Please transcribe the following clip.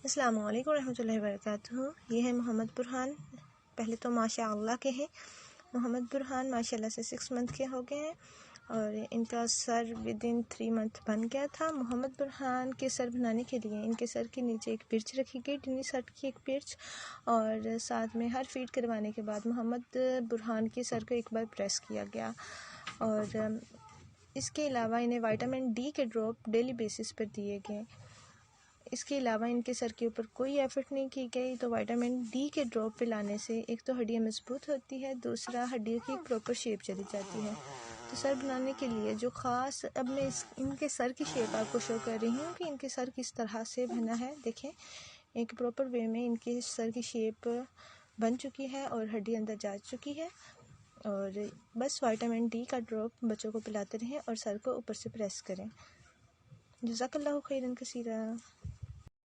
अस्सलामु अलैकुम रहमतुल्लाहि व बरकातुहू। ये है मोहम्मद बुरहान। पहले तो माशाअल्लाह के हैं। मोहम्मद बुरहान माशाअल्लाह से 6 मंथ के हो गए हैं और इनका सर विद इन 3 मंथ बन गया था। मोहम्मद बुरहान के सर बनाने के लिए इनके सर के नीचे एक पिर्च रखी गई, टिनी सर की एक पिर्च, और साथ में हर फीड करवाने के बाद मोहम्मद बुरहान के सर को एक बार प्रेस किया गया। और इसके अलावा इन्हें विटामिन डी के ड्रॉप डेली बेसिस पर दिए गए। इसके अलावा इनके सर के ऊपर कोई एफर्ट नहीं की गई। तो विटामिन डी के ड्रॉप पिलाने से एक तो हड्डियाँ मजबूत होती है, दूसरा हड्डियों की प्रॉपर शेप चली जाती है। तो सर बनाने के लिए जो ख़ास, अब मैं इनके सर की शेप आपको शो कर रही हूँ कि इनके सर किस तरह से बना है। देखें, एक प्रॉपर वे में इनके सर की शेप बन चुकी है और हड्डी अंदर जा चुकी है। और बस विटामिन डी का ड्रॉप बच्चों को पिलाते रहें और सर को ऊपर से प्रेस करें। जज़ाकल्लाहु खैरन कसीरा।